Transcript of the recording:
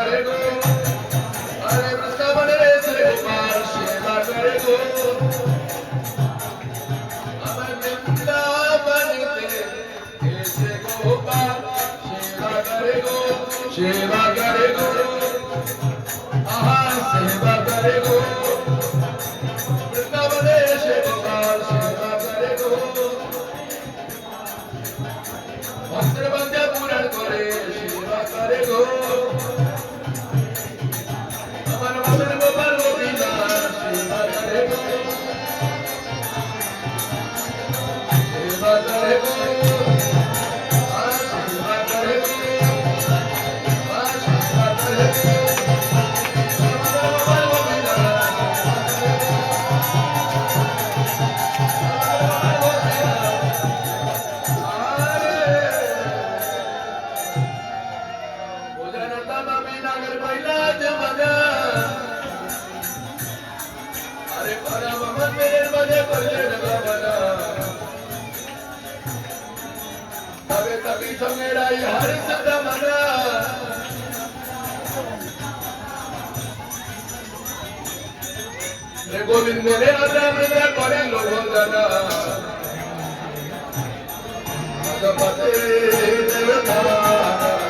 करे गो अरे वृंदावन रे श्री गोपाल सेवा करे गो अमर वृंदावन ते श्री गोपाल सेवा करे गो सेवा करे गो आहा सेवा करे गो वृंदावन रे श्री गोपाल सेवा करे गो वस्त्र बंध्या पूरण करे सेवा करे गो अमर मदन गोपाल गोपीनाथ सेवा करे गो सेवा करे गो सेवा करे गो सेवा करे गो हर सदा मना रे गोविंद रे अमृत करे लोभ दाना पते